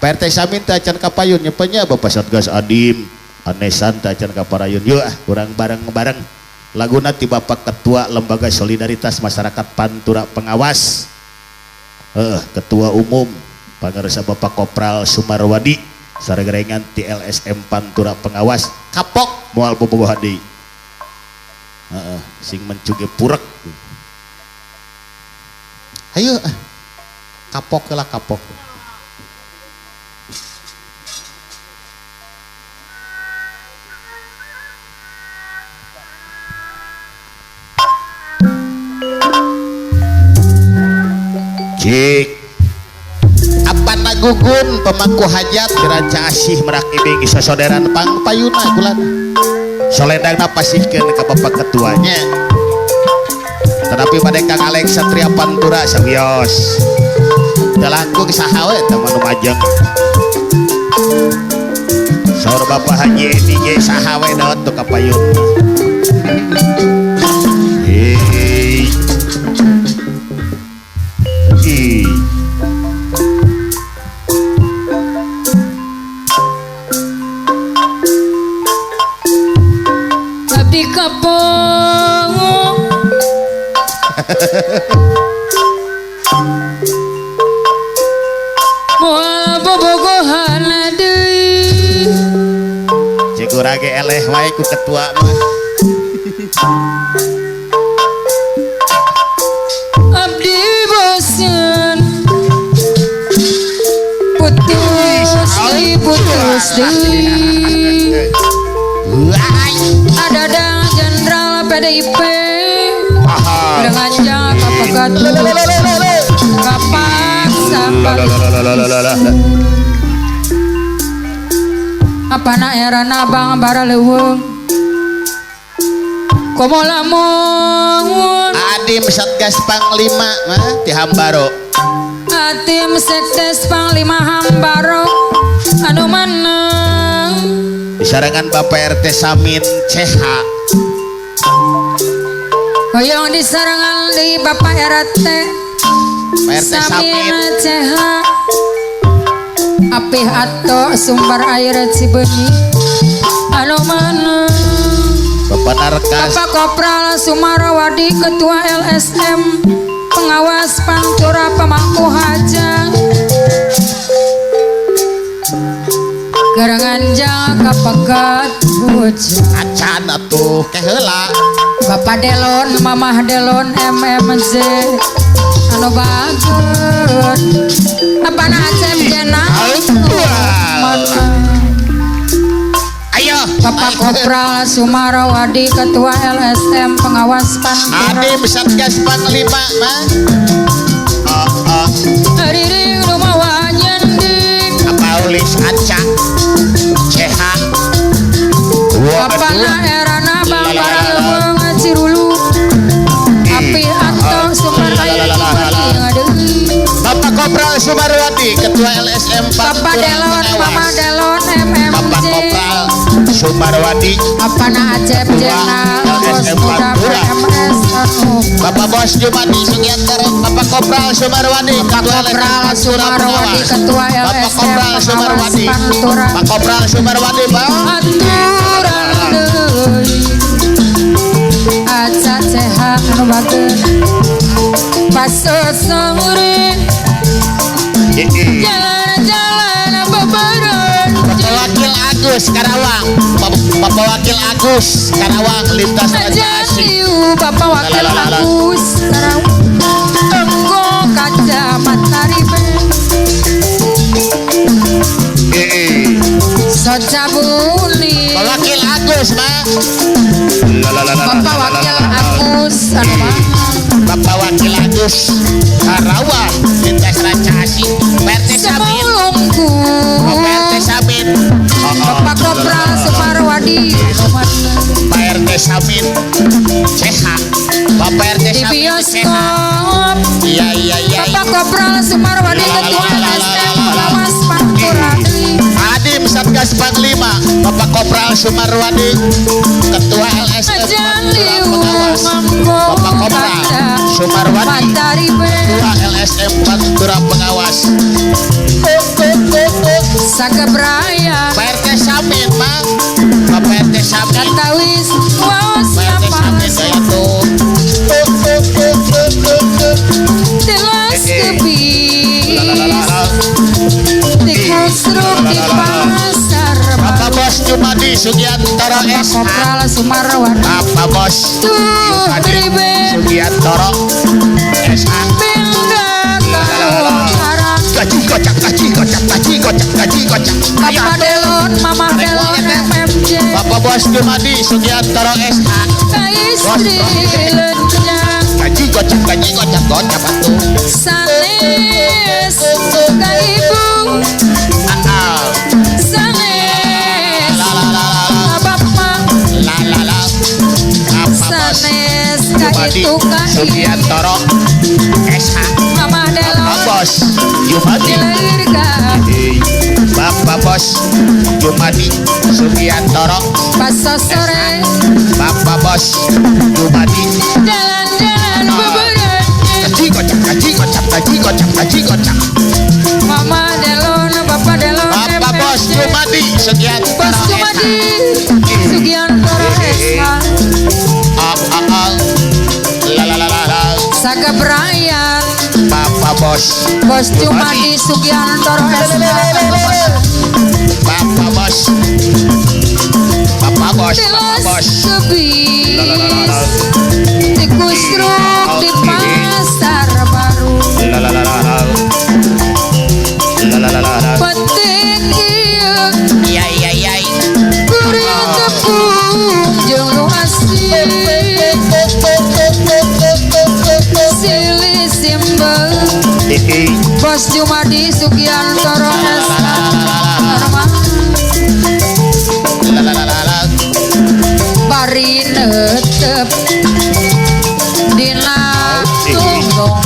PRT Samin teh acan kapayun nyepenya Bapak Satgas Adim Anesan teh acan kaparayun yuk kurang bareng-bareng laguna ti Bapak Ketua Lembaga Solidaritas Masyarakat Pantura Pengawas Ketua Umum Pangaresa Bapak Kopral Sumarwadi saregerengan ti LSM Pantura Pengawas kapok moal bobogohan deui sing mencuge purek ayo kapok lah kapok cik apa nagugun pemangku hajat diraja asih merak ibing sasoderan pang payuna kulan soledang napasihkeun ka Bapak Ketuanya tetapi pada Kang Alex Satria Pantura sawios telangkung saha we teh manu majeng saur Bapak Haji DJ saha we daot tu ka payun hei abdi kapong moal bobogohan deui cik urang ge eleh wae ku ketua mah abdi bosen putus deui ada dang jenderal PDIP dengan jangka kapagatul kapak sampai apa na era nabang bara leuweung komo lamun Adim Satgas Panglima mah ti Hambaro Atim Sekdes Panglima Hambaro anu manang disarangan Bapak RT Samin CH hoyong disarangan di Bapak RT Samin CH apih ato sumber air Cibeunyi anu manang Bapak Narkas Bapak Kopral Sumarawadi Ketua LSM Pengawas Pantura Pemangku Hajat Garangan jang kapegat bujang acan atuh keheula Bapak Delon Mamah Delon MMZ anu bageut apana Acep Jenang ayo Bapak Kopral Sumarawadi Ketua LSM Pengawas Pantura Adim Satgas Panglima mah Hadiring rumah wanyanding Paulis Aca CH Bapana erana bambara leuweung Cirulu api atau sumber air ngadeui Bapak Kopral Sumarwadi Ketua LSM Bapak Delon Mama Delon Bapak MMJ Kopral Sumarwadi apana Acep Jenang Bos Muda PMS Bapak Bos Jumadi Sugiantar Bapak Kopral Sumarwadi Ketua Kopral Sumarwadi Ketua Bapak LSM Kopral Pengawas Sumarwadi Pantura Bapak Kopral Sumarwadi Bang aturan deui aca sehat anu bageut pasosore jalan-jalan bebaran Bapak Wakil Agus Karawang Bapak Wakil Agus Karawang lintas Raja Asih Bapak Wakil Agus Karawang Tenggo kaca matahari Socabuli Bapak Wakil Agus mah Bapak Wakil Agus anu Bapak Wakil Agus Karawang lintas Raja Asih PRT Samin Semulungku PRT Samin Bapak Kopral Sumarwadi Pak RT Samin CH Bapak RT di Samin CH bioskop iya Bapak Kopral Sumarwadi Ketua LSM Pengawas Pantura Adim Satgas Panglima Bapak Kopral Sumarwadi Ketua LSM Pantura Pengawas Bapak Kopral Sumarwadi Ketua LSM Pantura Pengawas Sagabraya Pak RT Samin mah Bapak RT Samin Katawis waos Pak RT Samin napas saya tuh Tilas kebis Dikusruk di pasar Bapak Bos Jumadi Sugiantoro SH Kopral Sumarwan Bapak Bos Tuh Jumadi ribet Sugiantoro SH Bingga Arang gaji kocak gaji kocak gaji kocak gaji kocak Papa Delon Mama Delon FMJ Bapak Bos Jumadi Sugiantoro SH Kaistri Lenjang gaji kocak gocap atuh Sanes Kaibu Sanes Bapak la la la Bapak Bos Sanes Jumadi Kaitu Kai Sugiantoro SH Mama Bapak Delon Bos Jumadi Dilirga Bapak Bos Jumadi Sugiantoro Pas sore Bapak Bos Jumadi Jalan-jalan beberan gaji kocak gaji kocak gaji kocak gaji kocak Mama Delon Bapak Delon Bapak Bos Jumadi Sugiantoro Bos Jumadi Sugiantoro Esa la la la la la Sagabrayan Bapak Bos Bos Jumadi Sugiantoro Esa Bapak Bos Bapak Bos Bapak Tilas Bos kebis Dikusruk di pasar baru la la la la la la la la la la Penting iya iya iya iya Kuring tepung jeung lu asih Silih simbol Bos Jumadi Sugiantoro Esa la la la la la Bari netep Dina tunggong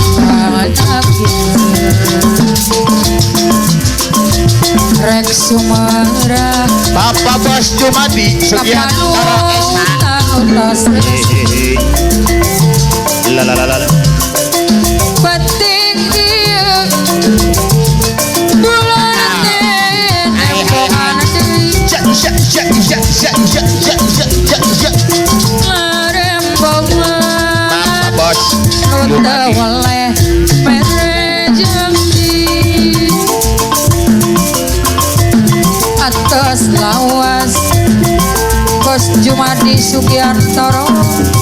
Rek Sumera Bapak Bos Jumadi Sugiantoro SH Kapanutas la la la la la Penting iya Bulan tempohan ja ja ja ja ja ja ja ja ja Larempongan Bapak Bos Nuta waleh mere jengki Atas lawas Bos Jumadi Sugiantoro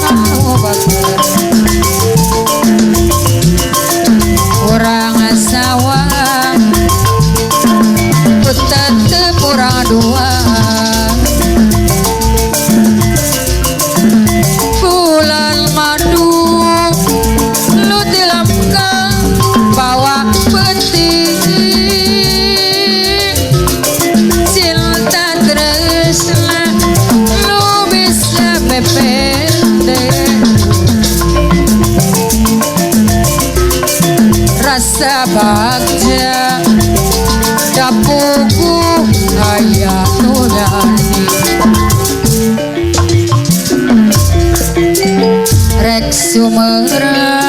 Kau bakar Kurang sawah Tetep kurang dua Bulan madu Lu dilamkan Bawa peti Cinta tresna Lu bisa bepende Rasa bagja Dapuku ayah nudani Rek Sumera